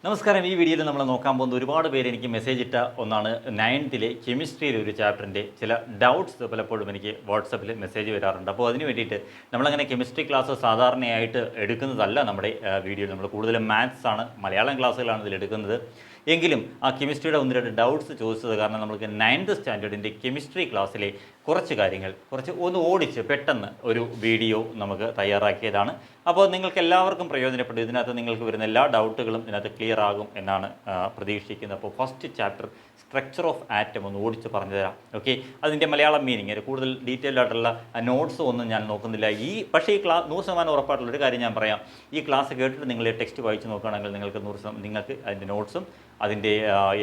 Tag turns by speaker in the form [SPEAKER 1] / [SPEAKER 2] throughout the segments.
[SPEAKER 1] നമസ്കാരം. ഈ വീഡിയോയിൽ നമ്മൾ നോക്കാൻ പോകുന്ന ഒരുപാട് പേര് എനിക്ക് മെസ്സേജ് ഇട്ട ഒന്നാണ്. 9th കെമിസ്ട്രിയിലെ ഒരു ചാപ്റ്ററിൻ്റെ ചില ഡൗട്ട്സ് പലപ്പോഴും എനിക്ക് വാട്സപ്പിൽ മെസ്സേജ് വരാറുണ്ട്. അപ്പോൾ അതിന് വേണ്ടിയിട്ട് നമ്മളങ്ങനെ കെമിസ്ട്രി ക്ലാസ് സാധാരണയായിട്ട് എടുക്കുന്നതല്ല. നമ്മുടെ വീഡിയോ നമ്മൾ കൂടുതലും മാത്സ് ആണ്, മലയാളം ക്ലാസ്സുകളാണ് ഇതിൽ എടുക്കുന്നത്. എങ്കിലും ആ കെമിസ്ട്രിയുടെ ഒന്ന് രണ്ട് ഡൗട്ട്സ് ചോദിച്ചത് കാരണം നമുക്ക് 9th സ്റ്റാൻഡേർഡിൻ്റെ കെമിസ്ട്രി ക്ലാസ്സിലെ കുറച്ച് കാര്യങ്ങൾ ഒന്ന് ഓടിച്ച് പെട്ടെന്ന് ഒരു വീഡിയോ നമുക്ക് തയ്യാറാക്കിയതാണ്. അപ്പോൾ നിങ്ങൾക്ക് എല്ലാവർക്കും പ്രയോജനപ്പെട്ടു. ഇതിനകത്ത് നിങ്ങൾക്ക് വരുന്ന എല്ലാ ഡൗട്ടുകളും ഇതിനകത്ത് ക്ലിയർ ആകും എന്നാണ് പ്രതീക്ഷിക്കുന്നത്. അപ്പോൾ first chapter structure of atom ഒന്ന് ഓടിച്ച് പറഞ്ഞു തരാം. ഓക്കെ, അതിൻ്റെ മലയാളം മീനിങ് കൂടുതൽ ഡീറ്റെയിൽഡ് ആയിട്ടുള്ള നോട്ട്സ് ഒന്നും ഞാൻ നോക്കുന്നില്ല. പക്ഷേ ഈ 100% ഉറപ്പായിട്ടുള്ളൊരു കാര്യം ഞാൻ പറയാം. ഈ ക്ലാസ് കേട്ടിട്ട് നിങ്ങൾ ടെക്സ്റ്റ് വായിച്ച് നോക്കുകയാണെങ്കിൽ നിങ്ങൾക്ക് അതിൻ്റെ നോട്ട്സും അതിൻ്റെ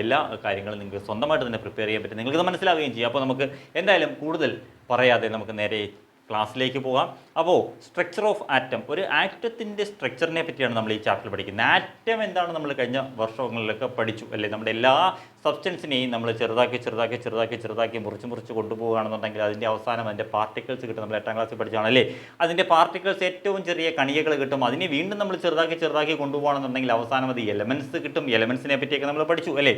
[SPEAKER 1] എല്ലാ കാര്യങ്ങളും നിങ്ങൾക്ക് സ്വന്തമായിട്ട് തന്നെ പ്രിപ്പയർ ചെയ്യാൻ പറ്റും. നിങ്ങൾക്കത് മനസ്സിലാവുകയും ചെയ്യും. അപ്പോൾ നമുക്ക് എന്തായാലും കൂടുതൽ പറയാതെ നമുക്ക് നേരെ ക്ലാസ്സിലേക്ക് പോകാം. അപ്പോൾ സ്ട്രക്ചർ ഓഫ് ആറ്റം, ഒരു ആറ്റത്തിൻ്റെ സ്ട്രക്ചറിനെ പറ്റിയാണ് നമ്മൾ ഈ ചാപ്റ്ററിൽ പഠിക്കുന്നത്. ആറ്റം എന്താണ് നമ്മൾ കഴിഞ്ഞ വർഷങ്ങളിലൊക്കെ പഠിച്ചു അല്ലേ. നമ്മുടെ എല്ലാ സബ്സ്റ്റൻസിനെയും നമ്മൾ ചെറുതാക്കി മുറിച്ച് കൊണ്ടുപോകുകയാണെന്നുണ്ടെങ്കിൽ അതിൻ്റെ അവസാനം അതിൻ്റെ പാർട്ടിക്കിൾസ് കിട്ടും. നമ്മൾ 8ാം ക്ലാസ്സിൽ പഠിച്ചാണല്ലേ. അതിൻ്റെ പാർട്ടിക്കിൾസ് ഏറ്റവും ചെറിയ കണികകൾ കിട്ടും. അതിനെ വീണ്ടും നമ്മൾ ചെറുതാക്കി കൊണ്ടുപോകണമെന്നുണ്ടെങ്കിൽ അവസാനം അത് എലമെൻറ്റ്സ് കിട്ടും. എലമെൻറ്റ്സിനെ പറ്റിയൊക്കെ നമ്മൾ പഠിച്ചു അല്ലേ.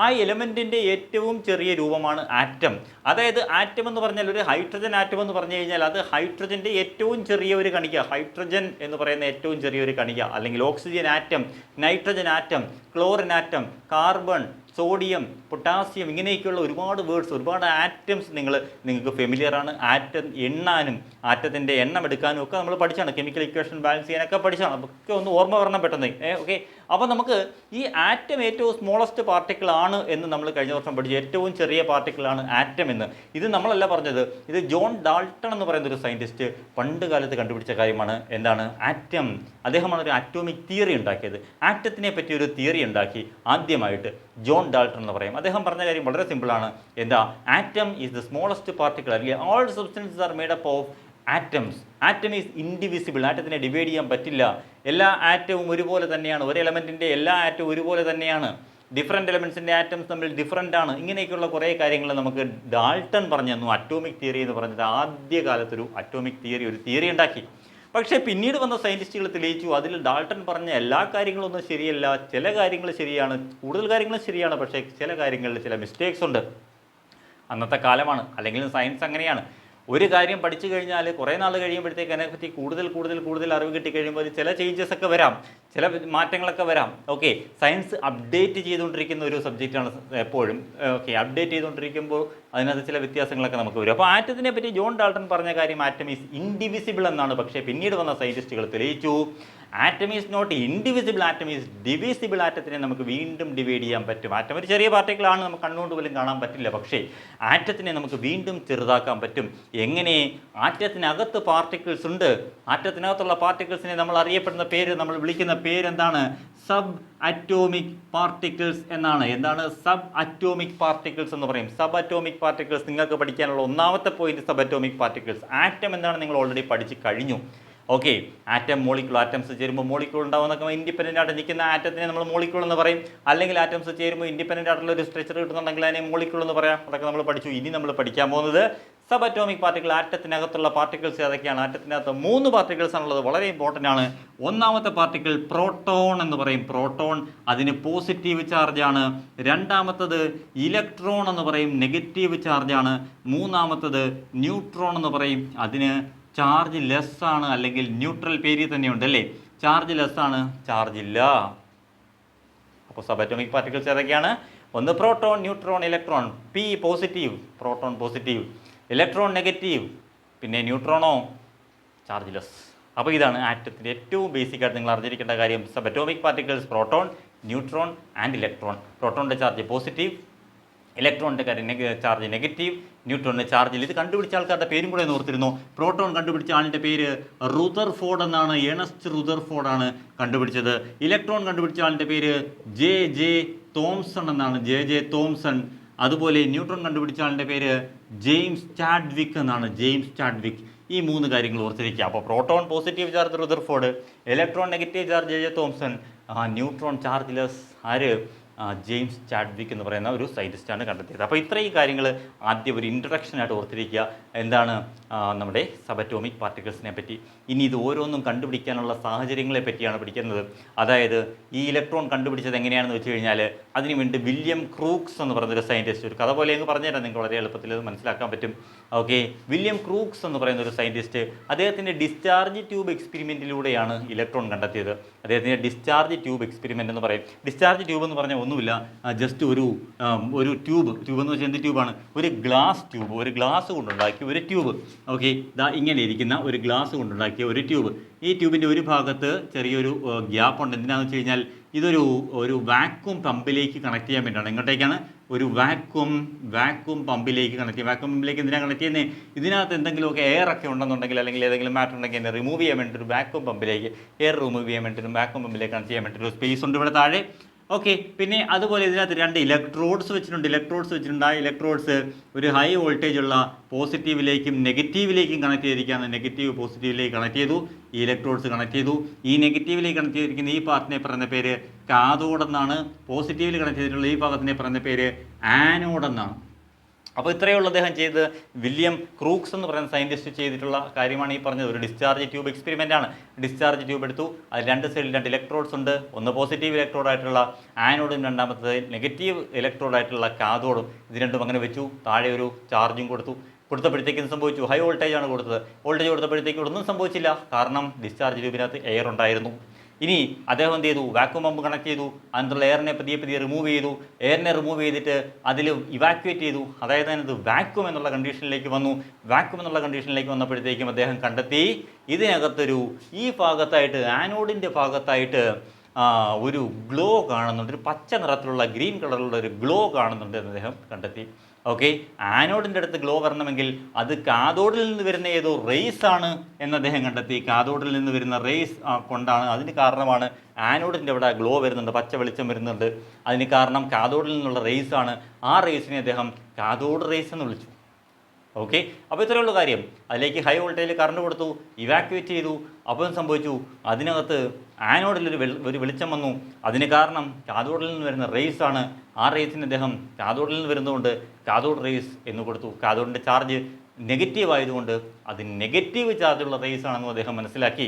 [SPEAKER 1] ആ എലമെൻറ്റിൻ്റെ ഏറ്റവും ചെറിയ രൂപമാണ് ആറ്റം. അതായത് ആറ്റം എന്ന് പറഞ്ഞാൽ ഒരു ഹൈഡ്രജൻ ആറ്റം എന്ന് പറഞ്ഞു കഴിഞ്ഞാൽ അത് ഹൈഡ്രജൻ്റെ ഏറ്റവും ചെറിയ ഒരു കണിക, ഹൈഡ്രജൻ എന്ന് പറയുന്ന ഏറ്റവും ചെറിയൊരു കണിക, അല്ലെങ്കിൽ oxygen atom, nitrogen atom, chlorine atom, carbon, sodium, potassium, ഇങ്ങനെയൊക്കെയുള്ള ഒരുപാട് വേർഡ്സ്, ഒരുപാട് ആറ്റംസ് നിങ്ങൾക്ക് ഫെമിലിയറാണ്. ആറ്റം എണ്ണാനും ആറ്റത്തിൻ്റെ എണ്ണം എടുക്കാനും ഒക്കെ നമ്മൾ പഠിച്ചാണ്. കെമിക്കൽ ഇക്വേഷൻ ബാലൻസ് ചെയ്യാനൊക്കെ പഠിച്ചാണ്. അതൊക്കെ ഒന്ന് ഓർമ്മ വരണം പെട്ടെന്ന്. ഓക്കെ, അപ്പോൾ നമുക്ക് ഈ ആറ്റം ഏറ്റവും സ്മോളസ്റ്റ് പാർട്ടിക്കിൾ ആണ് എന്ന് നമ്മൾ കഴിഞ്ഞ വർഷം പഠിച്ചു. ഏറ്റവും ചെറിയ പാർട്ടിക്കിളാണ് ആറ്റം എന്ന്. ഇത് നമ്മളല്ല പറഞ്ഞത്, ഇത് ജോൺ ഡാൾട്ടൺ എന്ന് പറയുന്ന ഒരു സയൻറ്റിസ്റ്റ് പണ്ട് കാലത്ത് കണ്ടുപിടിച്ച കാര്യമാണ്. എന്താണ് ആറ്റം? അദ്ദേഹമാണ് ഒരു അറ്റോമിക് തിയറി ഉണ്ടാക്കിയത്. ആറ്റത്തിനെ പറ്റി ഒരു തിയറി ഉണ്ടാക്കി ആദ്യമായിട്ട് ജോൺ ഡാൾട്ടൺ എന്ന് പറയും. അദ്ദേഹം പറഞ്ഞ കാര്യം വളരെ സിമ്പിളാണ്. എന്താ? Atom is the smallest particle. അല്ലെങ്കിൽ all substances are made up of atoms. Atom is indivisible. ആറ്റത്തിനെ ഡിവൈഡ് ചെയ്യാൻ പറ്റില്ല. എല്ലാ ആറ്റവും ഒരുപോലെ തന്നെയാണ്. ഒരു എലമെൻറ്റിൻ്റെ എല്ലാ ആറ്റവും ഒരുപോലെ തന്നെയാണ്. ഡിഫറെൻറ്റ് എലമെൻറ്റ്സിൻ്റെ ആറ്റംസ് തമ്മിൽ ഡിഫറൻ്റ് ആണ്. ഇങ്ങനെയൊക്കെയുള്ള കുറേ കാര്യങ്ങൾ നമുക്ക് ഡാൾട്ടൺ പറഞ്ഞു തന്നു. അറ്റോമിക് തിയറി എന്ന് പറഞ്ഞിട്ട് ആദ്യ കാലത്തൊരു അറ്റോമിക് തിയറി, ഒരു തിയറി ഉണ്ടാക്കി. പക്ഷേ പിന്നീട് വന്ന സയൻറ്റിസ്റ്റുകൾ തെളിയിച്ചു അതിൽ ഡാൾട്ടൺ പറഞ്ഞ എല്ലാ കാര്യങ്ങളൊന്നും ശരിയല്ല. ചില കാര്യങ്ങൾ ശരിയാണ്, കൂടുതൽ കാര്യങ്ങൾ ശരിയാണ്, പക്ഷേ ചില കാര്യങ്ങളിൽ ചില മിസ്റ്റേക്സ് ഉണ്ട്. അന്നത്തെ കാലമാണ്, അല്ലെങ്കിൽ സയൻസ് അങ്ങനെയാണ്. ഒരു കാര്യം പഠിച്ചു കഴിഞ്ഞാൽ കുറേ നാൾ കഴിയുമ്പോഴത്തേക്ക് അതിനെപ്പറ്റി കൂടുതൽ അറിവ് കിട്ടിക്കഴിയുമ്പോൾ ചില ചേഞ്ചസ് ഒക്കെ വരാം, ചില മാറ്റങ്ങളൊക്കെ വരാം. ഓക്കെ, സയൻസ് അപ്ഡേറ്റ് ചെയ്തുകൊണ്ടിരിക്കുന്ന ഒരു സബ്ജക്റ്റാണ് എപ്പോഴും. ഓക്കെ, അപ്ഡേറ്റ് ചെയ്തുകൊണ്ടിരിക്കുമ്പോൾ അതിനകത്ത് ചില വ്യത്യാസങ്ങളൊക്കെ നമുക്ക് വരും. അപ്പോൾ ആറ്റത്തിനെ പറ്റി ജോൺ ഡാൾട്ടൺ പറഞ്ഞ കാര്യം ആറ്റം ഈസ് ഇൻഡിവിസിബിൾ എന്നാണ്. പക്ഷേ പിന്നീട് വന്ന സയൻറ്റിസ്റ്റുകൾ തെളിയിച്ചു atom is not indivisible, atom is divisible. ആറ്റത്തിനെ നമുക്ക് വീണ്ടും ഡിവൈഡ് ചെയ്യാൻ പറ്റും. ആറ്റം ഒരു ചെറിയ പാർട്ടിക്കിളാണ്, നമുക്ക് കണ്ണുകൊണ്ട് പോലും കാണാൻ പറ്റില്ല. പക്ഷേ ആറ്റത്തിനെ നമുക്ക് വീണ്ടും ചെറുതാക്കാൻ പറ്റും. എങ്ങനെ? ആറ്റത്തിനകത്ത് പാർട്ടിക്കിൾസ് ഉണ്ട്. ആറ്റത്തിനകത്തുള്ള പാർട്ടിക്കിൾസിനെ നമ്മൾ അറിയപ്പെടുന്ന പേര്, നമ്മൾ വിളിക്കുന്ന പേരെന്താണ്? സബ് അറ്റോമിക് പാർട്ടിക്കിൾസ് എന്നാണ്. എന്താണ് സബ് അറ്റോമിക് പാർട്ടിക്കിൾസ് എന്ന് പറയും? സബ് അറ്റോമിക് പാർട്ടിക്കിൾസ് നിങ്ങൾക്ക് പഠിക്കാനുള്ള ഒന്നാമത്തെ point sub atomic particles. Atom എന്താണ് നിങ്ങൾ ഓൾറെഡി പഠിച്ച് കഴിഞ്ഞു. ഓക്കെ, ആറ്റം, മോളിക്യൂൾ, ആറ്റംസ് ചേരുമ്പോൾ മോളിക്യൂൾ ഉണ്ടാവുന്നൊക്കെ ഇൻഡിപെൻഡൻ്റ് ആയിട്ട് നിൽക്കുന്ന ആറ്റത്തിനെ നമ്മൾ മോളിക്യൂൾ എന്ന് പറയും. അല്ലെങ്കിൽ ആറ്റംസ് ചേരുമ്പോൾ ഇൻഡിപെൻഡൻ്റ് ആയിട്ടുള്ള ഒരു സ്ട്രക്ചർ കിട്ടുന്നുണ്ടെങ്കിൽ അതിനെ മോളിക്യൂൾ എന്ന് പറയാം. അതൊക്കെ നമ്മൾ പഠിച്ചു. ഇനി നമ്മൾ പഠിക്കാൻ പോകുന്നത് സബ് അറ്റോമിക് പാർട്ടിക്കിൾ. ആറ്റത്തിനകത്തുള്ള പാർട്ടിക്കിൾസ് ഏതൊക്കെയാണ്? ആറ്റത്തിനകത്ത് 3 പാർട്ടിക്കിൾസ് ആണുള്ളത്. വളരെ ഇമ്പോർട്ടൻ്റ് ആണ്. ഒന്നാമത്തെ പാർട്ടിക്കിൾ പ്രോട്ടോൺ എന്ന് പറയും. പ്രോട്ടോൺ, അതിന് പോസിറ്റീവ് ചാർജാണ്. രണ്ടാമത്തത് ഇലക്ട്രോൺ എന്ന് പറയും, നെഗറ്റീവ് ചാർജാണ്. മൂന്നാമത്തത് ന്യൂട്രോൺ എന്ന് പറയും, അതിന് ചാർജ് ലെസ് ആണ്, അല്ലെങ്കിൽ ന്യൂട്രൽ പേര് തന്നെയുണ്ട് അല്ലേ. ചാർജ് ലെസ് ആണ്, ചാർജ് ഇല്ല. അപ്പോൾ സബ് അറ്റോമിക് പാർട്ടിക്കിൾസ് ഏതൊക്കെയാണ്? ഒന്ന് proton, neutron, electron. P positive, proton positive. Electron negative. പിന്നെ ന്യൂട്രോണോ? Charge less. അപ്പോൾ ഇതാണ് ആറ്റത്തിൻ്റെ ഏറ്റവും ബേസിക് ആയിട്ട് നിങ്ങൾ അറിഞ്ഞിരിക്കേണ്ട കാര്യം. Sub atomic particles proton, neutron and electron. പ്രോട്ടോണിൻ്റെ ചാർജ് പോസിറ്റീവ്, ഇലക്ട്രോണിൻ്റെ കാര്യം ചാർജ് നെഗറ്റീവ്, ന്യൂട്രോണിൻ്റെ ചാർജിൽ. ഇത് കണ്ടുപിടിച്ച ആൾക്കാരുടെ പേരും കൂടെ ഓർത്തിരുന്നു. പ്രോട്ടോൺ കണ്ടുപിടിച്ച ആളിൻ്റെ പേര് റുദർഫോർഡ് എന്നാണ്. ഏണസ്റ്റ് റുദർഫോർഡ് ആണ് കണ്ടുപിടിച്ചത്. ഇലക്ട്രോൺ കണ്ടുപിടിച്ച ആളിൻ്റെ പേര് ജെ തോംസൺ എന്നാണ്. J Thomson. അതുപോലെ ന്യൂട്രോൺ കണ്ടുപിടിച്ച ആളിൻ്റെ പേര് ജെയിംസ് ചാഡ്വിക് എന്നാണ്. James Chadwick. ഈ 3 കാര്യങ്ങൾ ഓർത്തിരിക്കുക. അപ്പോൾ proton positive charge Rutherford, electron negative charge J Thomson, neutron charge less ആര്? ജെയിംസ് ചാഡ്വിക് എന്ന് പറയുന്ന ഒരു സയൻറ്റിസ്റ്റാണ് കണ്ടെത്തിയത്. അപ്പോൾ ഇത്രയും കാര്യങ്ങൾ ആദ്യം ഒരു ഇൻട്രഡക്ഷനായിട്ട് ഓർത്തിരിക്കുക. എന്താണ് നമ്മുടെ സബറ്റോമിക് പാർട്ടിക്കിൾസിനെ പറ്റി. ഇനി ഇത് ഓരോന്നും കണ്ടുപിടിക്കാനുള്ള സാഹചര്യങ്ങളെ പറ്റിയാണ് പഠിക്കുന്നത്. അതായത് ഈ ഇലക്ട്രോൺ കണ്ടുപിടിച്ചത് എങ്ങനെയാണെന്ന് വെച്ച് കഴിഞ്ഞാൽ അതിനുവേണ്ടി വില്യം ക്രൂക്സ് എന്ന് പറയുന്നൊരു സയൻറ്റിസ്റ്റ്, ഒരു കഥ പോലെ അങ്ങ് പറഞ്ഞുതരാം, നിങ്ങൾക്ക് വളരെ എളുപ്പത്തിൽ അത് മനസ്സിലാക്കാൻ പറ്റും. ഓക്കെ, വില്യം ക്രൂക്സ് എന്ന് പറയുന്ന ഒരു സയൻറ്റിസ്റ്റ് അദ്ദേഹത്തിൻ്റെ ഡിസ്ചാർജ് ട്യൂബ് എക്സ്പെരിമെൻറ്റിലൂടെയാണ് ഇലക്ട്രോൺ കണ്ടെത്തിയത്. അദ്ദേഹത്തിൻ്റെ ഡിസ്ചാർജ് ട്യൂബ് എക്സ്പെരിമെൻ്റ് എന്ന് പറയും. ഡിസ്ചാർജ് ട്യൂബ് എന്ന് പറഞ്ഞാൽ ഒന്നുമില്ല, ജസ്റ്റ് ഒരു ട്യൂബ് എന്ന് വെച്ചാൽ എന്ത് ട്യൂബാണ്? ഒരു ഗ്ലാസ് ട്യൂബ്, ഒരു ഗ്ലാസ് കൊണ്ടുണ്ടാക്കിയ ഒരു ട്യൂബ്. ഓക്കെ, ഇതാ ഇങ്ങനെ ഇരിക്കുന്ന ഒരു ഗ്ലാസ് കൊണ്ടുണ്ടാക്കിയ ഒരു ട്യൂബ്. ഈ ട്യൂബിൻ്റെ ഒരു ഭാഗത്ത് ചെറിയൊരു ഗ്യാപ്പ് ഉണ്ട്. എന്തിനാണെന്ന് വെച്ച് കഴിഞ്ഞാൽ ഇതൊരു വാക്വം പമ്പിലേക്ക് കണക്ട് ചെയ്യാൻ വേണ്ടിയാണ്. എങ്ങോട്ടേക്കാണ്? ഒരു വാക്വം പമ്പിലേക്ക് കണക്ട് ചെയ്യുക. വാക്വം പമ്പിലേക്ക് എന്തിനാണ് കണക്ട് ചെയ്യുന്നത്? ഇതിനകത്ത് എന്തെങ്കിലുമൊക്കെ എയർ ഒക്കെ ഉണ്ടെന്നുണ്ടെങ്കിൽ, അല്ലെങ്കിൽ ഏതെങ്കിലും മാറ്റർ ഉണ്ടെങ്കിൽ എന്നെ റിമൂവ് ചെയ്യാൻ വേണ്ടി ഒരു വാക്വം പമ്പിലേക്ക്, എയർ റിമൂവ് ചെയ്യാൻ വേണ്ടി വാക്വം പമ്പിലേക്ക് കണക്ട് ചെയ്യാൻ വേണ്ടി ഒരു സ്പേസ് ഉണ്ട് ഇവിടെ താഴെ. ഓക്കെ, പിന്നെ അതുപോലെ ഇതിനകത്ത് 2 ഇലക്ട്രോഡ്സ് വെച്ചിട്ടുണ്ട്. ആ ഇലക്ട്രോഡ്സ് ഒരു ഹൈ വോൾട്ടേജ് ഉള്ള പോസിറ്റീവിലേക്കും നെഗറ്റീവിലേക്കും കണക്ട് ചെയ്തിരിക്കുകയാണ്. നെഗറ്റീവ് പോസിറ്റീവിലേക്ക് കണക്ട് ചെയ്തു, ഈ ഇലക്ട്രോഡ്സ് കണക്ട് ചെയ്തു. ഈ നെഗറ്റീവിലേക്ക് കണക്ട് ചെയ്തിരിക്കുന്ന ഈ പാർട്ടിനെ പറയുന്ന പേര് കാഥോഡ് എന്നാണ്. പോസിറ്റീവിൽ കണക്ട് ചെയ്തിട്ടുള്ള ഈ ഭാഗത്തിനെ പറയുന്ന പേര് ആനോഡ് എന്നാണ്. അപ്പോൾ ഇത്രയുള്ള അദ്ദേഹം ചെയ്ത് വില്യം ക്രൂക്സ് എന്ന് പറയുന്ന സയൻറ്റിസ്റ്റ് ചെയ്തിട്ടുള്ള കാര്യമാണ് ഈ പറഞ്ഞത്. ഒരു ഡിസ്ചാർജ് ട്യൂബ് എക്സ്പെരിമെൻ്റ് ആണ്. ഡിസ്ചാർജ് ട്യൂബ് എടുത്തു, അതിൽ 2 സൈഡിൽ 2 ഇലക്ട്രോഡ്സ് ഉണ്ട്. ഒന്ന് പോസിറ്റീവ് ഇലക്ട്രോഡായിട്ടുള്ള ആനോഡും, രണ്ടാമത്തത് നെഗറ്റീവ് ഇലക്ട്രോഡായിട്ടുള്ള കാഥോഡും. ഇത് രണ്ടും അങ്ങനെ വെച്ചു. താഴെ ഒരു ചാർജും കൊടുത്തപ്പോഴത്തേക്കും സംഭവിച്ചു, ഹൈ വോൾട്ടേജാണ് കൊടുത്തത്. വോൾട്ടേജ് കൊടുത്തപ്പോഴത്തേക്കും ഒന്നും സംഭവിച്ചില്ല, കാരണം ഡിസ്ചാർജ് ട്യൂബിനകത്ത് എയർ ഉണ്ടായിരുന്നു. ഇനി അദ്ദേഹം എന്ത് ചെയ്തു? വാക്വം പമ്പ് കണക്ട് ചെയ്തു, അതിനുള്ള എയറിനെ പതിയെ റിമൂവ് ചെയ്തു. എയറിനെ റിമൂവ് ചെയ്തിട്ട് അതിൽ ഇവാക്യുവേറ്റ് ചെയ്തു. അതായത് അതിനത് വാക്വം എന്നുള്ള കണ്ടീഷനിലേക്ക് വന്നു. വാക്വം എന്നുള്ള കണ്ടീഷനിലേക്ക് വന്നപ്പോഴത്തേക്കും അദ്ദേഹം കണ്ടെത്തി ഇതിനകത്തൊരു ഈ ഭാഗത്തായിട്ട്, ആനോഡിൻ്റെ ഭാഗത്തായിട്ട് ഒരു ഗ്ലോ കാണുന്നുണ്ട്. ഒരു പച്ച നിറത്തിലുള്ള ഗ്രീൻ കളറിലുള്ള ഒരു ഗ്ലോ കാണുന്നുണ്ട് എന്ന് അദ്ദേഹം കണ്ടെത്തി. ഓക്കെ, ആനോഡിൻ്റെ അടുത്ത് ഗ്ലോ വരണമെങ്കിൽ അത് കാഥോഡിൽ നിന്ന് വരുന്ന ഏതോ റേസ് ആണ് എന്ന് അദ്ദേഹം കണ്ടെത്തി. കാഥോഡിൽ നിന്ന് വരുന്ന റേസ് കൊണ്ടാണ്, അതിന് കാരണമാണ് ആനോഡിൻ്റെ അവിടെ ഗ്ലോ വരുന്നുണ്ട്, പച്ച വെളിച്ചം വരുന്നുണ്ട്. അതിന് കാരണം കാഥോഡിൽ നിന്നുള്ള റേസ് ആണ്. ആ റേസിനെ അദ്ദേഹം കാഥോഡ് റേസ് എന്ന് വിളിച്ചു. ഓക്കെ, അപ്പോൾ ഇത്രയുള്ള കാര്യം. അതിലേക്ക് ഹൈ വോൾട്ടേജിൽ കറണ്ട് കൊടുത്തു, ഇവാക്യുവേറ്റ് ചെയ്തു. അപ്പോൾ സംഭവിച്ചു, അതിനകത്ത് ആനോഡിൽ ഒരു വെളിച്ചം വന്നു. അതിന് കാരണം കാഥോഡിൽ നിന്ന് വരുന്ന റേസ് ആണ്. ആ റേസിന് അദ്ദേഹം കാഥോഡിൽ നിന്ന് വരുന്നതുകൊണ്ട് കാഥോഡ് റേസ് എന്ന് കൊടുത്തു. കാഥോഡിൻ്റെ ചാർജ് നെഗറ്റീവ് ആയതുകൊണ്ട് അത് നെഗറ്റീവ് ചാർജുള്ള റേസ് ആണെന്ന് അദ്ദേഹം മനസ്സിലാക്കി.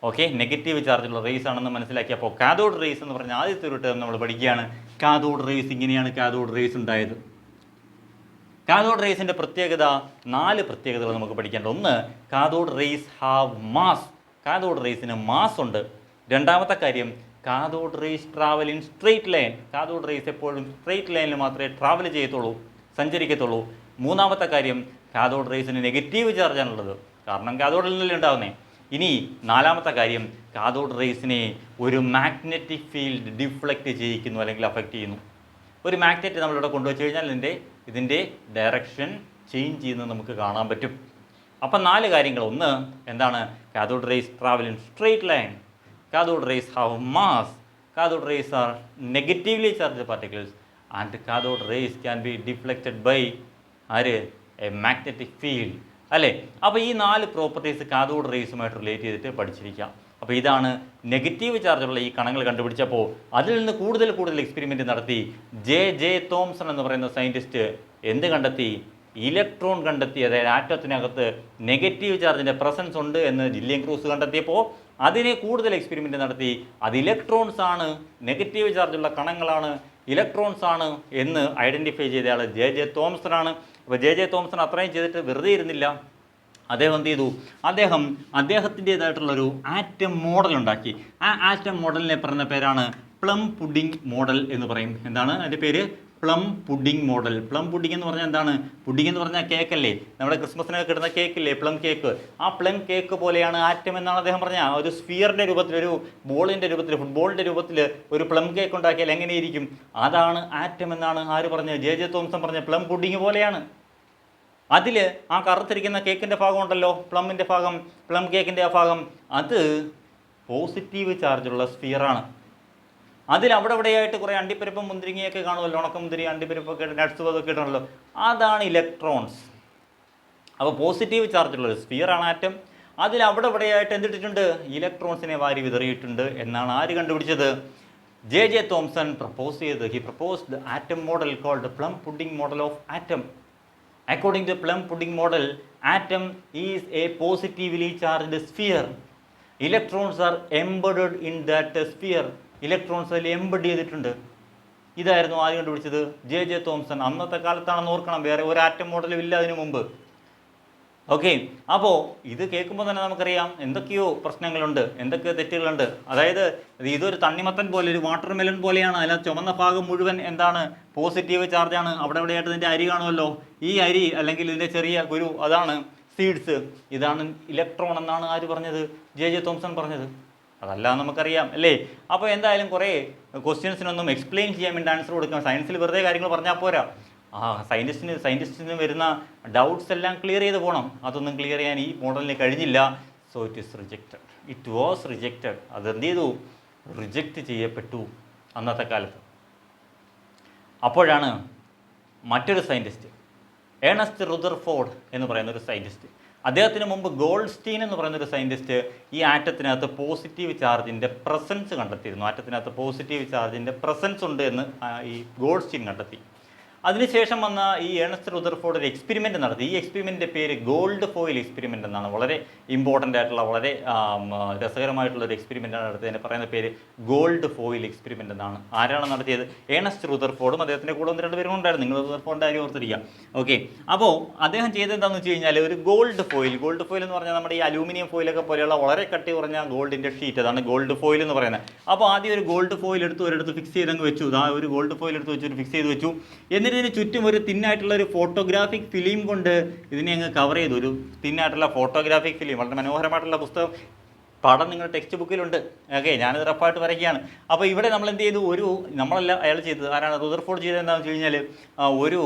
[SPEAKER 1] ഓക്കെ, നെഗറ്റീവ് ചാർജുള്ള റേസ് ആണെന്ന് മനസ്സിലാക്കി. അപ്പോൾ കാഥോഡ് റേസ് എന്ന് പറഞ്ഞ ആദ്യത്തെ ഒരു ടേം നമ്മൾ പഠിക്കുകയാണ്. കാഥോഡ് റേസ്, ഇങ്ങനെയാണ് കാഥോഡ് റേസ് ഉണ്ടായത്. കാഥോഡ് റേസിൻ്റെ പ്രത്യേകത, 4 പ്രത്യേകതകൾ നമുക്ക് പഠിക്കേണ്ടത്. ഒന്ന്, cathode rays have mass. Cathode റേസിന് മാസ് ഉണ്ട്. രണ്ടാമത്തെ കാര്യം, cathode rays travel in straight line. Cathode rays എപ്പോഴും സ്ട്രെയിറ്റ് ലൈനിൽ മാത്രമേ ട്രാവൽ ചെയ്യത്തുള്ളൂ, സഞ്ചരിക്കത്തുള്ളൂ. മൂന്നാമത്തെ കാര്യം, കാഥോഡ് റേസിന് നെഗറ്റീവ് ചാർജാണുള്ളത്, കാരണം കാഥോഡിൽ നിന്നല്ലേ ഉണ്ടാകുന്നത്. ഇനി 4മത്തെ കാര്യം, കാഥോഡ് റേസിനെ ഒരു മാഗ്നറ്റിക് ഫീൽഡ് ഡിഫ്ലക്റ്റ് ചെയ്യിക്കുന്നു, അല്ലെങ്കിൽ അഫക്റ്റ് ചെയ്യുന്നു. ഒരു മാഗ്നറ്റ് നമ്മളിവിടെ കൊണ്ടുവച്ച് കഴിഞ്ഞാൽ ഇതിൻ്റെ ഡയറക്ഷൻ ചേഞ്ച് ചെയ്യുന്നത് നമുക്ക് കാണാൻ പറ്റും. അപ്പം 4 കാര്യങ്ങൾ. ഒന്ന് എന്താണ്? Cathode rays travel in straight line, cathode rays have mass, cathode rays are negatively charged particles, and cathode rays can be deflected by a magnetic field. അല്ലേ? അപ്പോൾ ഈ 4 പ്രോപ്പർട്ടീസ് കാഥോഡ് റേസുമായിട്ട് റിലേറ്റ് ചെയ്തിട്ട് പഠിച്ചിരിക്കാം. അപ്പോൾ ഇതാണ് നെഗറ്റീവ് ചാർജുള്ള ഈ കണങ്ങൾ കണ്ടുപിടിച്ചപ്പോൾ അതിൽ നിന്ന് കൂടുതൽ എക്സ്പെരിമെൻറ്റ് നടത്തി ജെ തോംസൺ എന്ന് പറയുന്ന സയൻറ്റിസ്റ്റ് എന്ത് കണ്ടെത്തി? ഇലക്ട്രോൺ കണ്ടെത്തി. അതായത് ആറ്റത്തിനകത്ത് നെഗറ്റീവ് ചാർജിൻ്റെ പ്രസൻസ് ഉണ്ട് എന്ന് വില്യം ക്രൂക്സ് കണ്ടെത്തിയപ്പോൾ അതിനെ കൂടുതൽ എക്സ്പെരിമെൻറ്റ് നടത്തി. അത് ഇലക്ട്രോൺസ് ആണ്, നെഗറ്റീവ് ചാർജുള്ള കണങ്ങളാണ്, ഇലക്ട്രോൺസ് ആണ് എന്ന് ഐഡൻറ്റിഫൈ ചെയ്തയാൾ ജെ തോംസൺ ആണ്. അപ്പോൾ ജെ തോംസൺ അത്രയും ചെയ്തിട്ട് വെറുതെ ഇരുന്നില്ല. അദ്ദേഹം എന്ത് ചെയ്തു? അദ്ദേഹത്തിൻ്റേതായിട്ടുള്ളൊരു ആറ്റം മോഡൽ ഉണ്ടാക്കി. ആ ആറ്റം മോഡലിനെ പറയുന്ന പേരാണ് പ്ലം പുഡിംഗ് മോഡൽ എന്ന് പറയും. എന്താണ് അതിൻ്റെ പേര്? Plum pudding model. Plum pudding എന്ന് പറഞ്ഞാൽ എന്താണ്? പുഡിംഗ് എന്ന് പറഞ്ഞാൽ കേക്കല്ലേ, നമ്മുടെ ക്രിസ്മസിനൊക്കെ കിട്ടുന്ന കേക്കില്ലേ, പ്ലം കേക്ക്. ആ പ്ലം കേക്ക് പോലെയാണ് ആറ്റം എന്നാണ് അദ്ദേഹം പറഞ്ഞത്. ഒരു സ്ഫിയറിൻ്റെ രൂപത്തിൽ, ഒരു ബോളിൻ്റെ രൂപത്തിൽ, ഫുട്ബോളിൻ്റെ രൂപത്തിൽ ഒരു പ്ലം കേക്ക് ഉണ്ടാക്കിയാൽ എങ്ങനെയിരിക്കും? അതാണ് ആറ്റം എന്നാണ് ആര് പറഞ്ഞത്? ജെ തോംസൺ പറഞ്ഞ പ്ലം പുഡിംഗ് പോലെയാണ്. അതിൽ ആ കറുത്തിരിക്കുന്ന കേക്കിൻ്റെ ഭാഗം ഉണ്ടല്ലോ, പ്ലമ്മിൻ്റെ ഭാഗം, പ്ലം കേക്കിൻ്റെ ആ ഭാഗം, അത് പോസിറ്റീവ് ചാർജുള്ള സ്ഫിയറാണ്. അതിൽ അവിടെയായിട്ട് കുറേ അണ്ടിപ്പരിപ്പും മുന്തിരിങ്ങയൊക്കെ കാണുമല്ലോ, ഉണക്കമുന്തിരി, അണ്ടിപ്പരിപ്പൊക്കെ, നട്ട്സ് അതൊക്കെ ഇടണമല്ലോ, അതാണ് ഇലക്ട്രോൺസ്. അപ്പോൾ പോസിറ്റീവ് ചാർജുള്ള ഒരു സ്ഫിയറാണ് ആറ്റം. അതിൽ അവിടെയായിട്ട് എന്തിട്ടിട്ടുണ്ട്? ഇലക്ട്രോൺസിനെ വാരി വിതറിയിട്ടുണ്ട് എന്നാണ് ആര് കണ്ടുപിടിച്ചത്? J.J. Thomson he proposed the atom model called the plum pudding model of atom. According to the plum pudding model, atom is a positively charged sphere. Electrons are embedded in that sphere. Electrons അതിൽ embed ചെയ്തിട്ടുണ്ട്. ഇതായിരുന്നു ആദ്യം കണ്ടുപിടിച്ചത് J.J. Thomson. അന്നത്തെ കാലത്താണെന്ന് ഓർക്കണം, വേറെ ഒരു atom മോഡലും ഇല്ല അതിനു മുമ്പ്. ഓക്കെ, അപ്പോൾ ഇത് കേൾക്കുമ്പോൾ തന്നെ നമുക്കറിയാം എന്തൊക്കെയോ പ്രശ്നങ്ങളുണ്ട്, എന്തൊക്കെ തെറ്റുകളുണ്ട്. അതായത് ഇതൊരു തണ്ണിമത്തൻ പോലെ, ഒരു വാട്ടർ മെലൺ പോലെയാണ്. അതിനകത്ത് ചുമന്ന ഭാഗം മുഴുവൻ എന്താണ്, പോസിറ്റീവ് ചാർജാണ്. അവിടെ എവിടെയായിട്ട് ഇതിൻ്റെ അരി കാണുമല്ലോ, ഈ അരി അല്ലെങ്കിൽ ഇതിൻ്റെ ചെറിയ കുരു, അതാണ് സീഡ്സ്. ഇതാണ് ഇലക്ട്രോൺ എന്നാണ് ആര് പറഞ്ഞത്? J.J. തോംസൺ പറഞ്ഞത്. അതല്ല നമുക്കറിയാം അല്ലേ. അപ്പോൾ എന്തായാലും കുറേ ക്വസ്റ്റ്യൻസിനൊന്നും എക്സ്പ്ലെയിൻ ചെയ്യാൻ വേണ്ടി ആൻസർ കൊടുക്കാം. സയൻസിൽ വെറുതെ കാര്യങ്ങൾ പറഞ്ഞാൽ പോരാ. സയൻറ്റിസ്റ്റിന് വരുന്ന ഡൗട്ട്സ് എല്ലാം ക്ലിയർ ചെയ്ത് പോകണം. അതൊന്നും ക്ലിയർ ചെയ്യാൻ ഈ മോഡലിന് കഴിഞ്ഞില്ല. So it was rejected. അതെന്ത് ചെയ്തു? റിജക്റ്റ് ചെയ്യപ്പെട്ടു അന്നത്തെ കാലത്ത്. അപ്പോഴാണ് മറ്റൊരു സയൻറ്റിസ്റ്റ്, ഏണസ്റ്റ് റുദർഫോർഡ് എന്ന് പറയുന്ന ഒരു സയൻറ്റിസ്റ്റ്, അദ്ദേഹത്തിന് മുമ്പ് ഗോൾഡ്സ്റ്റീൻ എന്ന് പറയുന്നൊരു സയൻറ്റിസ്റ്റ് ഈ ആറ്റത്തിനകത്ത് പോസിറ്റീവ് ചാർജിൻ്റെ പ്രസൻസ് കണ്ടെത്തിയിരുന്നു. ആറ്റത്തിനകത്ത് പോസിറ്റീവ് ചാർജിൻ്റെ പ്രസൻസ് ഉണ്ട് എന്ന് ഈ ഗോൾഡ്സ്റ്റീൻ കണ്ടെത്തി. അതിനുശേഷം വന്ന ഈ ഏണസ്റ്റ് റുദർഫോർഡ് ഒരു എക്സ്പെരിമെൻ്റ് നടത്തി. ഈ എക്സ്പെരിമെൻ്റിൻ്റെ പേര് ഗോൾഡ് ഫോയിൽ എക്സ്പെരിമെൻ്റ് എന്നാണ്. വളരെ ഇമ്പോർട്ടൻ്റ് ആയിട്ടുള്ള, വളരെ രസകരമായിട്ടുള്ള ഒരു എക്സ്പെരിമെൻ്റാണ് നടത്തിയതിന് പറയുന്ന പേര് ഗോൾഡ് ഫോയിൽ എക്സ്പെരിമെൻ്റ് എന്നാണ്. ആരാണ് നടത്തിയത്? ഏണസ്റ്റ് റുദർഫോർഡും അദ്ദേഹത്തിൻ്റെ കൂടെ 1-2 പേരും ഉണ്ടായിരുന്നു. നിങ്ങൾ റുദർഫോർഡിൻ്റെ കാര്യം ഓർത്തിരിക്കുക. ഓക്കെ, അപ്പോൾ അദ്ദേഹം ചെയ്തത് എന്താണെന്ന് വെച്ച് കഴിഞ്ഞാൽ ഒരു ഗോൾഡ് ഫോയിൽ എന്ന് പറഞ്ഞാൽ നമ്മുടെ ഈ അലൂമിനിയം ഫോയിലൊക്കെ പോലെയുള്ള വളരെ കട്ടി കുറഞ്ഞ ഗോൾഡിൻ്റെ ഷീറ്റ്, അതാണ് ഗോൾഡ് ഫോയിൽ എന്ന് പറയുന്നത്. അപ്പോൾ ആദ്യം ഒരു ഗോൾഡ് ഫോയിൽ എടുത്ത് ഒരിടത്ത് ഫിക്സ് ചെയ്തങ്ങ് വെച്ചു. ഒരു ഗോൾഡ് ഫോയിൽ എടുത്ത് വെച്ച് ഫിക്സ് ചെയ്ത് വെച്ചു. ഇതിന് ചുറ്റും ഒരു തിന്നായിട്ടുള്ള ഒരു ഫോട്ടോഗ്രാഫിക് ഫിലിം കൊണ്ട് ഇതിനെ അങ്ങ് കവർ ചെയ്തു. ഒരു തിന്നായിട്ടുള്ള ഫോട്ടോഗ്രാഫിക് ഫിലിം, വളരെ മനോഹരമായിട്ടുള്ള പുസ്തകം, പാഠം നിങ്ങളുടെ ടെക്സ്റ്റ് ബുക്കിലുണ്ട്. ഓക്കെ, ഞാനിത് റഫായിട്ട് വരയ്ക്കുകയാണ്. അപ്പോൾ ഇവിടെ നമ്മൾ എന്ത് ചെയ്തു? നമ്മളല്ല അയാൾ ചെയ്തത്, ആരാണ്? റുദർഫോർഡ് ചെയ്തത് എന്താണെന്ന് വെച്ച് കഴിഞ്ഞാൽ ഒരു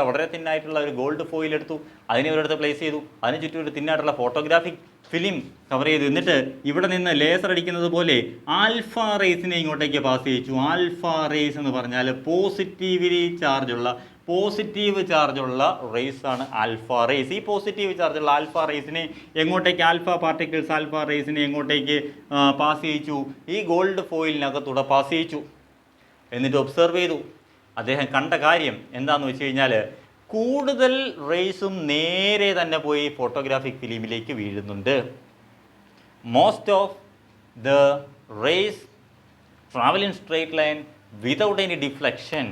[SPEAKER 1] വളരെ തിന്നായിട്ടുള്ള ഒരു ഗോൾഡ് ഫോയിൽ എടുത്തു, അതിനെ ഒരിടത്ത് പ്ലേസ് ചെയ്തു. അതിന് ചുറ്റും ഒരു തിന്നായിട്ടുള്ള ഫോട്ടോഗ്രാഫിക് ഫിലിം കവർ ചെയ്തു. എന്നിട്ട് ഇവിടെ നിന്ന് ലേസർ അടിക്കുന്നത് പോലെ ആൽഫ റേസിനെ ഇങ്ങോട്ടേക്ക് പാസ് ചെയ്യിച്ചു. ആൽഫ റേസ് എന്ന് പറഞ്ഞാൽ പോസിറ്റീവ് ചാർജുള്ള റേസ് ആണ് ആൽഫ റേസ്. ഈ പോസിറ്റീവ് ചാർജുള്ള ആൽഫ റേസിനെ എങ്ങോട്ടേക്ക്, ആൽഫ റേസിനെ എങ്ങോട്ടേക്ക് പാസ് ചെയ്യിച്ചു? ഈ ഗോൾഡ് ഫോയിലിനകത്തൂടെ പാസ് ചെയ്യിച്ചു. എന്നിട്ട് ഒബ്സർവ് ചെയ്തു. അദ്ദേഹം കണ്ട കാര്യം എന്താണെന്ന് വെച്ച് കഴിഞ്ഞാൽ കൂടുതൽ റേസും നേരെ തന്നെ പോയി ഫോട്ടോഗ്രാഫിക് ഫിലിമിലേക്ക് വീഴുന്നുണ്ട്. Most of the rays travel in straight line without any deflection.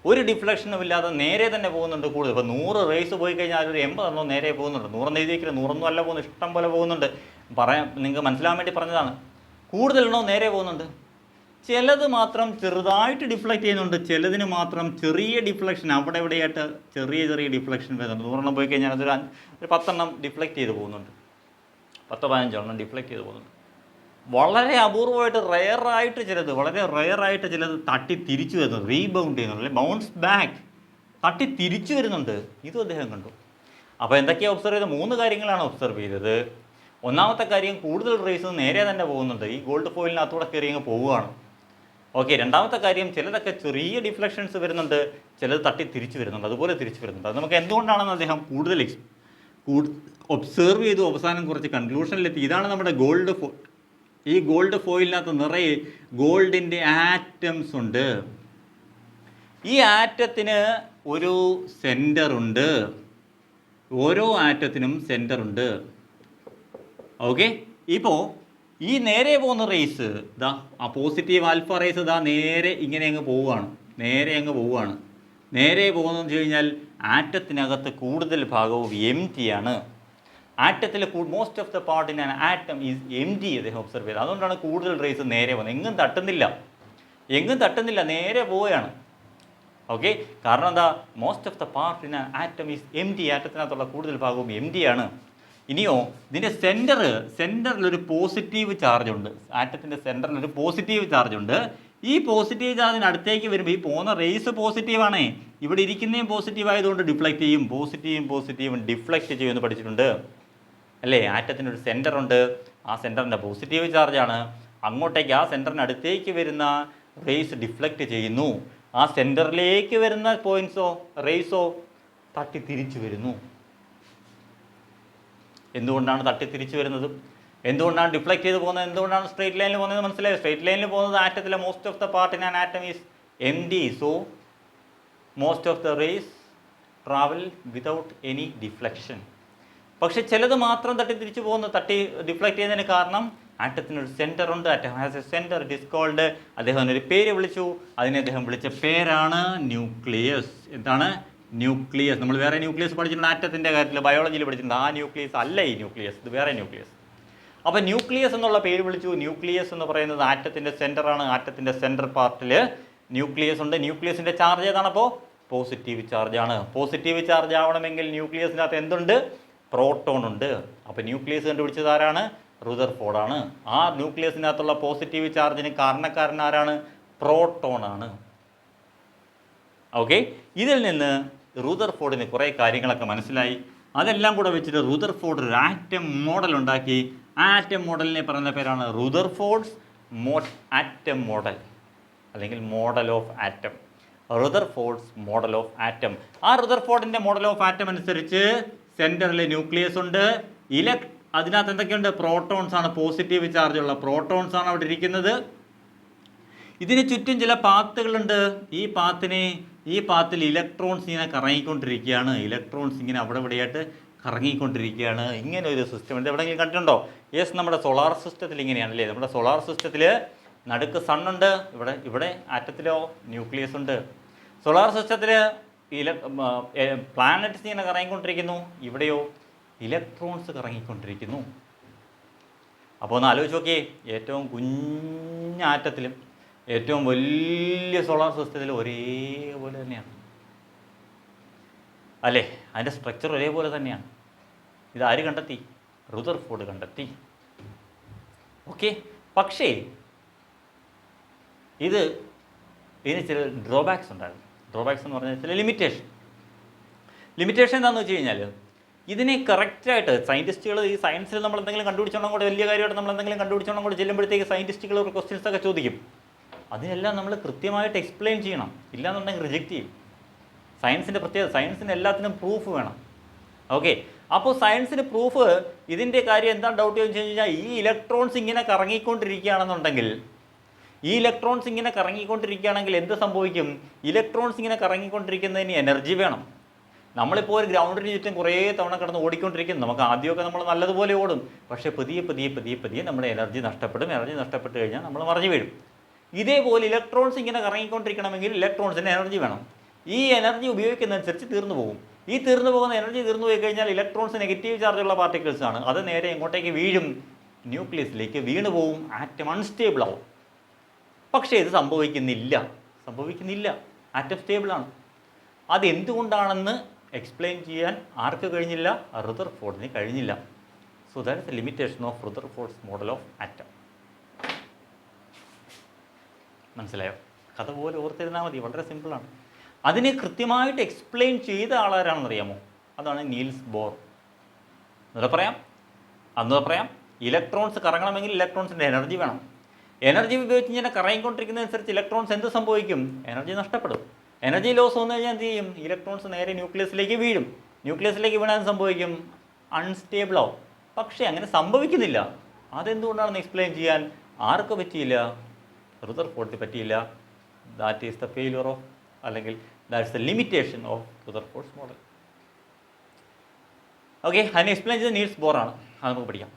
[SPEAKER 1] ഒരു ഡിഫ്ലക്ഷനും ഇല്ലാതെ നേരെ തന്നെ പോകുന്നുണ്ട് കൂടുതൽ. ഇപ്പോൾ 100 റേസ് പോയി കഴിഞ്ഞാൽ ഒരു 80 എണ്ണോ നേരെ പോകുന്നുണ്ട്. 100 എഴുതിയിരിക്കില്ല, 100 അല്ല പോകുന്നത്, ഇഷ്ടം പോലെ പോകുന്നുണ്ട്. നിങ്ങൾക്ക് മനസ്സിലാൻ വേണ്ടി പറഞ്ഞതാണ്. കൂടുതലെണ്ണോ നേരെ പോകുന്നുണ്ട്. ചിലത് മാത്രം ചെറുതായിട്ട് ഡിഫ്ലക്റ്റ് ചെയ്യുന്നുണ്ട്. ചിലതിന് മാത്രം ചെറിയ ഡിഫ്ലക്ഷൻ, അവിടെ എവിടെയായിട്ട് ചെറിയ ഡിഫ്ലക്ഷൻ വരുന്നുണ്ട്. 100 പോയി കഴിഞ്ഞാൽ അതൊരു 10 ഡിഫ്ലക്റ്റ് ചെയ്ത് പോകുന്നുണ്ട്. 10-15 ഡിഫ്ലക്റ്റ് ചെയ്ത് പോകുന്നുണ്ട്. വളരെ അപൂർവമായിട്ട് വളരെ റെയറായിട്ട് ചിലത് തട്ടി തിരിച്ചു വരുന്നുണ്ട്, റീബൗണ്ട് ചെയ്യുന്നുണ്ട്, ബൗൺസ് ബാക്ക്, തട്ടി തിരിച്ചു വരുന്നുണ്ട്. ഇതും അദ്ദേഹം കണ്ടു. അപ്പോൾ എന്തൊക്കെയാണ് ഒബ്സർവ് ചെയ്തത്? 3 കാര്യങ്ങളാണ് ഒബ്സർവ് ചെയ്തത്. ഒന്നാമത്തെ കാര്യം, കൂടുതൽ റേസ് നേരെ തന്നെ പോകുന്നുണ്ട്, ഈ ഗോൾഡ് ഫോയിലിനകത്തൂടെ കയറി അങ്ങ് പോവുകയാണ്. ഓക്കെ, രണ്ടാമത്തെ കാര്യം, ചിലതൊക്കെ ചെറിയ ഡിഫ്ലക്ഷൻസ് വരുന്നുണ്ട്, ചിലത് തട്ടി തിരിച്ചു വരുന്നുണ്ട്, അതുപോലെ തിരിച്ചു വരുന്നുണ്ട്. അത് നമുക്ക് എന്തുകൊണ്ടാണെന്ന് അദ്ദേഹം കൂടുതൽ ഒബ്സർവ് ചെയ്തു. അവസാനം കുറച്ച് കൺക്ലൂഷനിലെത്തി. ഇതാണ് നമ്മുടെ ഗോൾഡ് ഫോയിൽ. ഈ ഗോൾഡ് ഫോയിലിനകത്ത് നിറയെ ഗോൾഡിൻ്റെ ആറ്റംസ് ഉണ്ട്. ഈ ആറ്റത്തിന് ഒരു സെൻറ്ററുണ്ട്. ഓരോ ആറ്റത്തിനും സെൻറ്ററുണ്ട്. ഓക്കെ, ഇപ്പോൾ ഈ നേരെ പോകുന്ന റേസ് ആ പോസിറ്റീവ് ആൽഫ റേസ് നേരെ ഇങ്ങനെ അങ്ങ് പോവുകയാണ്. നേരെ പോകുന്നതെന്ന് വെച്ച് കഴിഞ്ഞാൽ ആറ്റത്തിനകത്ത് കൂടുതൽ ഭാഗവും എം ടി ആണ്. ആറ്റത്തിൽ most of the part in an atom is empty. അദ്ദേഹം ഒബ്സർവ് ചെയ്തത്. അതുകൊണ്ടാണ് കൂടുതൽ റേസ് നേരെ പോകുന്നത്. എങ്ങും തട്ടുന്നില്ല, നേരെ പോവുകയാണ്. ഓക്കെ, കാരണം എന്താ? Most of the part in an atom is empty. ആറ്റത്തിനകത്തുള്ള കൂടുതൽ ഭാഗവും എം ടി ആണ്. ഇനിയോ, ഇതിൻ്റെ സെൻറ്ററിലൊരു പോസിറ്റീവ് ചാർജ് ഉണ്ട്. ആറ്റത്തിൻ്റെ സെൻറ്ററിലൊരു പോസിറ്റീവ് ചാർജ് ഉണ്ട്. ഈ പോസിറ്റീവ് ചാർജിന് അടുത്തേക്ക് വരുമ്പോൾ ഈ പോകുന്ന റേസ് പോസിറ്റീവാണേ, ഇവിടെ ഇരിക്കുന്നതും പോസിറ്റീവ് ആയതുകൊണ്ട് ഡിഫ്ലക്റ്റ് ചെയ്യും. പോസിറ്റീവും ഡിഫ്ലക്റ്റ് ചെയ്യുമെന്ന് പഠിച്ചിട്ടുണ്ട് അല്ലേ? ആറ്റത്തിനൊരു സെൻറ്ററുണ്ട്, ആ സെൻറ്ററിൻ്റെ പോസിറ്റീവ് ചാർജാണ്. അങ്ങോട്ടേക്ക് ആ സെൻറ്ററിന് അടുത്തേക്ക് വരുന്ന റേസ് ഡിഫ്ലക്റ്റ് ചെയ്യുന്നു. ആ സെൻറ്ററിലേക്ക് വരുന്ന റേസോ തട്ടി തിരിച്ചു വരുന്നു. എന്തുകൊണ്ടാണ് തട്ടി തിരിച്ചു വരുന്നത്? എന്തുകൊണ്ടാണ് ഡിഫ്ലക്ട് ചെയ്ത് പോകുന്നത്, എന്തുകൊണ്ടാണ് സ്ട്രേറ്റ് ലൈനിൽ പോകുന്നത് മനസ്സിലായോ? സ്ട്രേറ്റ് ലൈനിൽ പോകുന്നത് ആറ്റത്തിലെ most of the part in an atom is empty, so most of the rays travel without any deflection. പക്ഷെ ചിലത് മാത്രം തിരിച്ചു പോകുന്നു. ഡിഫ്ലക്ട് ചെയ്യുന്നതിന് കാരണം ആറ്റത്തിനൊരു സെൻറ്റർ ഉണ്ട്. Atom has a centre, it is called, അദ്ദേഹം ഒരു പേര് വിളിച്ചു, അതിനെ അദ്ദേഹം വിളിച്ച പേരാണ് ന്യൂക്ലിയസ്. എന്താണ്? ന്യൂക്ലിയസ്. നമ്മൾ വേറെ ന്യൂക്ലിയസ് പഠിച്ചിട്ടുണ്ട് ആറ്റത്തിൻ്റെ കാര്യത്തിൽ, ബയോളജിയിൽ പഠിച്ചിട്ടുണ്ട്. ആ ന്യൂക്ലിയസ് അല്ല ഈ ന്യൂക്ലിയസ്, ഇത് വേറെ ന്യൂക്ലിയസ്. അപ്പോൾ ന്യൂക്ലിയസ് എന്നുള്ള പേര് വിളിച്ചു. ന്യൂക്ലിയസ് എന്ന് പറയുന്നത് ആറ്റത്തിൻ്റെ സെൻറ്ററാണ്. ആറ്റത്തിൻ്റെ സെൻറ്റർ പാർട്ടിൽ ന്യൂക്ലിയസ് ഉണ്ട്. ന്യൂക്ലിയസിൻ്റെ ചാർജ് ഏതാണ്? അപ്പോൾ പോസിറ്റീവ് ചാർജാണ്. പോസിറ്റീവ് ചാർജ് ആവണമെങ്കിൽ ന്യൂക്ലിയസിനകത്ത് എന്തുണ്ട്? പ്രോട്ടോൺ ഉണ്ട്. അപ്പോൾ ന്യൂക്ലിയസ് കണ്ടുപിടിച്ചത് ആരാണ്? റുദർഫോർഡാണ്. ആ ന്യൂക്ലിയസിനകത്തുള്ള പോസിറ്റീവ് ചാർജിന് കാരണക്കാരൻ ആരാണ്? പ്രോട്ടോണാണ്. ഓക്കെ, ഇതിൽ നിന്ന് റുദർഫോർഡിന് കുറേ കാര്യങ്ങളൊക്കെ മനസ്സിലായി. അതെല്ലാം കൂടെ വെച്ചിട്ട് റുദർഫോർഡ് ഒരു ആറ്റം മോഡൽ ഉണ്ടാക്കി. ആറ്റം മോഡലിനെ പറയുന്ന പേരാണ് റുദർഫോർഡ്സ് ആറ്റം മോഡൽ, അല്ലെങ്കിൽ model of atom. Rutherford's model of atom. ആ റുദർഫോർഡിൻ്റെ മോഡൽ ഓഫ് ആറ്റം അനുസരിച്ച് സെൻറ്ററിൽ ന്യൂക്ലിയസ് ഉണ്ട്. അതിനകത്ത് എന്തൊക്കെയുണ്ട്? പ്രോട്ടോൺസ് ആണ്, പോസിറ്റീവ് ചാർജുള്ള പ്രോട്ടോൺസ് ആണ് അവിടെ ഇരിക്കുന്നത്. ഇതിന് ചുറ്റും ചില പാത്തുകളുണ്ട്. ഈ പാത്തിൽ ഇലക്ട്രോൺസ് ഇങ്ങനെ കറങ്ങിക്കൊണ്ടിരിക്കുകയാണ്. ഇലക്ട്രോൺസ് ഇങ്ങനെ അവിടെ ഇവിടെയായിട്ട് കറങ്ങിക്കൊണ്ടിരിക്കുകയാണ്. ഇങ്ങനെ ഒരു സിസ്റ്റം ഇത് എവിടെയെങ്കിലും കണ്ടിട്ടുണ്ടോ? യെസ്, നമ്മുടെ സോളാർ സിസ്റ്റത്തിൽ ഇങ്ങനെയാണല്ലേ. നമ്മുടെ സോളാർ സിസ്റ്റത്തിൽ നടുക്ക് സണ്ണുണ്ട്, ഇവിടെ ആറ്റത്തിലോ ന്യൂക്ലിയസ് ഉണ്ട്. സോളാർ സിസ്റ്റത്തിൽ പ്ലാനറ്റ്സ് ഇങ്ങനെ കറങ്ങിക്കൊണ്ടിരിക്കുന്നു, ഇവിടെയോ ഇലക്ട്രോൺസ് കറങ്ങിക്കൊണ്ടിരിക്കുന്നു. അപ്പോൾ ഒന്ന് ആലോചിച്ച് നോക്കിയേ, ഏറ്റവും കുഞ്ഞാറ്റത്തിലും ഏറ്റവും വലിയ സോളാർ സിസ്റ്റത്തിലും ഒരേപോലെ തന്നെയാണ് അല്ലേ? അതിൻ്റെ സ്ട്രക്ചർ ഒരേപോലെ തന്നെയാണ്. ഇതാര് കണ്ടെത്തി? റുദർഫോർഡ് കണ്ടെത്തി. ഓക്കെ, പക്ഷേ ഇതിന് ചില ഡ്രോബാക്സ് ഉണ്ടായിരുന്നു. ഡ്രോബാക്സ് എന്ന് പറഞ്ഞാൽ ചില ലിമിറ്റേഷൻ എന്താണെന്ന് വെച്ച് കഴിഞ്ഞാൽ, ഇതിനെ കറക്റ്റായിട്ട് സയൻറ്റിസ്റ്റുകൾ ഈ സയൻസിൽ നമ്മൾ എന്തെങ്കിലും കണ്ടുപിടിച്ചോണം കൂടെ, വലിയ കാര്യമായിട്ട് നമ്മൾ എന്തെങ്കിലും കണ്ടുപിടിച്ചോണം കൂടെ ചെല്ലുമ്പോഴത്തേക്ക് സയൻറ്റിസ്റ്റുകൾ ഒരു ക്വസ്റ്റ്യൻസ് ഒക്കെ ചോദിക്കും. അതിനെല്ലാം നമ്മൾ കൃത്യമായിട്ട് എക്സ്പ്ലെയിൻ ചെയ്യണം, ഇല്ലാന്നുണ്ടെങ്കിൽ റിജക്റ്റ് ചെയ്യും. സയൻസിൻ്റെ പ്രത്യേകത, സയൻസിന് എല്ലാത്തിനും പ്രൂഫ് വേണം. ഓക്കെ, അപ്പോൾ സയൻസിന് പ്രൂഫ്, ഇതിൻ്റെ കാര്യം എന്താണ് ഡൗട്ട് എന്ന് വെച്ച് കഴിഞ്ഞാൽ, ഈ ഇലക്ട്രോൺസ് ഇങ്ങനെ കറങ്ങിക്കൊണ്ടിരിക്കുകയാണെന്നുണ്ടെങ്കിൽ എന്ത് സംഭവിക്കും? ഇലക്ട്രോൺസ് ഇങ്ങനെ കറങ്ങിക്കൊണ്ടിരിക്കുന്നതിന് എനർജി വേണം. നമ്മളിപ്പോൾ ഒരു ഗ്രൗണ്ടിന് ചുറ്റും കുറേ തവണ കിടന്ന് ഓടിക്കൊണ്ടിരിക്കും. നമുക്ക് ആദ്യമൊക്കെ നമ്മൾ നല്ലതുപോലെ ഓടും, പക്ഷേ പതിയെ നമ്മുടെ എനർജി നഷ്ടപ്പെടും. എനർജി നഷ്ടപ്പെട്ട് കഴിഞ്ഞാൽ നമ്മൾ മറിഞ്ഞു വീഴും. ഇതേപോലെ ഇലക്ട്രോൺസ് ഇങ്ങനെ കറങ്ങിക്കൊണ്ടിരിക്കണമെങ്കിൽ ഇലക്ട്രോൺസിന് എനർജി വേണം. ഈ എനർജി ഉപയോഗിക്കുന്നതനുസരിച്ച് തീർന്നു പോകും. ഈ തീർന്നു പോകുന്ന എനർജി തീർന്നു പോയി കഴിഞ്ഞാൽ ഇലക്ട്രോൺസ് നെഗറ്റീവ് ചാർജുള്ള പാർട്ടിക്കിൾസ് ആണ്. അത് നേരെ എങ്ങോട്ടേക്ക് വീഴും? ന്യൂക്ലിയസിലേക്ക് വീണ് പോവും. ആറ്റം അൺസ്റ്റേബിൾ ആവും. പക്ഷേ ഇത് സംഭവിക്കുന്നില്ല. ആറ്റം സ്റ്റേബിളാണ്. അതെന്തുകൊണ്ടാണെന്ന് എക്സ്പ്ലെയിൻ ചെയ്യാൻ ആർക്ക് കഴിഞ്ഞില്ല? റുദർഫോർഡിന് കഴിഞ്ഞില്ല. So that is the limitation of Rutherford's model of atom. മനസ്സിലായോ? കഥ പോലെ ഓർത്തിരുന്നാൽ മതി, വളരെ സിമ്പിളാണ്. അതിനെ കൃത്യമായിട്ട് എക്സ്പ്ലെയിൻ ചെയ്ത ആളാരാണെന്നറിയാമോ? അതാണ് നീൽസ് ബോർ. അന്ന് പറയാം ഇലക്ട്രോൺസ് കറങ്ങണമെങ്കിൽ ഇലക്ട്രോൺസിൻ്റെ എനർജി വേണം. എനർജി ഉപയോഗിച്ച് ഇങ്ങനെ കറങ്ങിക്കൊണ്ടിരിക്കുന്നതനുസരിച്ച് ഇലക്ട്രോൺസ് എന്ത് സംഭവിക്കും? എനർജി നഷ്ടപ്പെടും. എനർജി ലോസ് വന്നു കഴിഞ്ഞാൽ എന്ത് ചെയ്യും? ഇലക്ട്രോൺസ് നേരെ ന്യൂക്ലിയസിലേക്ക് വീഴും. ന്യൂക്ലിയസിലേക്ക് വീണാൽ സംഭവിക്കും? അൺസ്റ്റേബിൾ ആവും. പക്ഷേ അങ്ങനെ സംഭവിക്കുന്നില്ല. അതെന്തുകൊണ്ടാണെന്ന് എക്സ്പ്ലെയിൻ ചെയ്യാൻ ആർക്ക് പറ്റിയില്ല? റുദർഫോർഡിന് പറ്റിയില്ല. That is the failure of, അല്ലെങ്കിൽ that is the limitation of Rutherford's model. Okay, അതിനെ എക്സ്പ്ലെയിൻ ചെയ്ത് നീൽസ് ബോർ ആണ്. അത് നമുക്ക് പഠിക്കാം.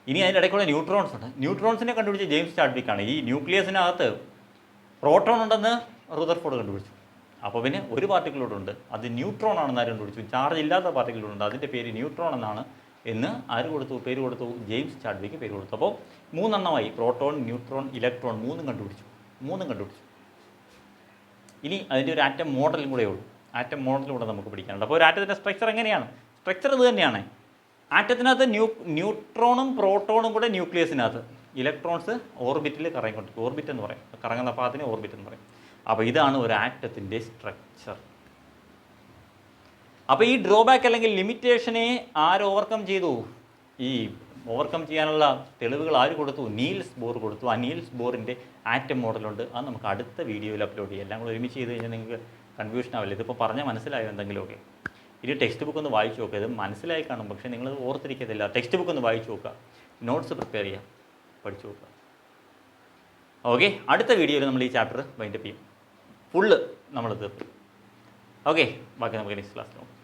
[SPEAKER 1] ഇനി അതിൻ്റെ ഇടയ്ക്കൂടെ ന്യൂട്രോൺസ് ഉണ്ട്. ന്യൂട്രോൺസിനെ കണ്ടുപിടിച്ച ജെയിംസ് ചാഡ്വിക് ആണ്. ഈ ന്യൂക്ലിയസിനകത്ത് പ്രോട്ടോൺ ഉണ്ടെന്ന് റുദർഫോർഡ് കണ്ടുപിടിച്ചു. അപ്പോൾ പിന്നെ ഒരു പാർട്ടിക്കിളോട് ഉണ്ട്, അത് ന്യൂട്രോൺ ആണെന്ന് ആര് കണ്ടുപിടിച്ചു? ചാർജ് ഇല്ലാത്ത പാർട്ടിക്കിളുണ്ട്, അതിൻ്റെ പേര് ന്യൂട്രോൺ എന്നാണ്. പേര് കൊടുത്തു? ജെയിംസ് ചാഡ്വിക്ക് പേര് കൊടുത്തു. അപ്പോൾ 3 എണ്ണമായി: പ്രോട്ടോൺ, ന്യൂട്രോൺ, ഇലക്ട്രോൺ. 3 കണ്ടുപിടിച്ചു. ഇനി അതിൻ്റെ ഒരു ആറ്റം മോഡലും കൂടെ ഉള്ളൂ. ആറ്റം മോഡലിലൂടെ നമുക്ക് പഠിക്കാനുണ്ട്. അപ്പോൾ ഒരു ആറ്റത്തിൻ്റെ സ്ട്രക്ചർ എങ്ങനെയാണ്? സ്ട്രക്ചർ ഇത് തന്നെയാണ്. ആറ്റത്തിനകത്ത് ന്യൂട്രോണും പ്രോട്ടോണും കൂടെ ന്യൂക്ലിയസിനകത്ത്, ഇലക്ട്രോൺസ് ഓർബിറ്റിൽ കറങ്ങിക്കൊണ്ടിരിക്കും. ഓർബിറ്റ് എന്ന് പറയും, കറങ്ങുന്ന പാത്തിനെ ഓർബിറ്റ് എന്ന് പറയും. അപ്പോൾ ഇതാണ് ഒരു ആറ്റത്തിൻ്റെ സ്ട്രക്ചർ. അപ്പോൾ ഈ ഡ്രോബാക്ക് അല്ലെങ്കിൽ ലിമിറ്റേഷനെ ആര് ഓവർകം ചെയ്തു? ഈ ഓവർകം ചെയ്യാനുള്ള തെളിവുകൾ ആര് കൊടുത്തു? നീൽസ് ബോർ കൊടുത്തു. ആ നീൽസ് ബോറിൻ്റെ ആറ്റം മോഡലുണ്ട്. അത് നമുക്ക് അടുത്ത വീഡിയോയിൽ അപ്ലോഡ് ചെയ്യാം. എല്ലാം കൂടെ ഒരുമിച്ച് ചെയ്ത് കഴിഞ്ഞാൽ നിങ്ങൾക്ക് കൺഫ്യൂഷൻ ആവില്ല. ഇതിപ്പോൾ പറഞ്ഞാൽ മനസ്സിലായോ എന്തെങ്കിലുമൊക്കെ? ഇനി ടെക്സ്റ്റ് ബുക്ക് ഒന്ന് വായിച്ച് നോക്കുക. ഇത് മനസ്സിലായി കാണും, പക്ഷേ നിങ്ങൾ ഓർത്തിരിക്കത്തില്ല. ടെക്സ്റ്റ് ബുക്ക് ഒന്ന് വായിച്ച് നോക്കുക, നോട്ട്സ് പ്രിപ്പയർ ചെയ്യുക, പഠിച്ചു നോക്കുക. ഓക്കെ, അടുത്ത വീഡിയോയിൽ നമ്മൾ ഈ ചാപ്റ്റർ വൈൻഡപ്പ് ചെയ്യും, ഫുള്ള് നമ്മൾ തീർക്കും. ഓക്കെ, ബാക്കി നമുക്ക് നെക്സ്റ്റ് ക്ലാസ് നോക്കാം.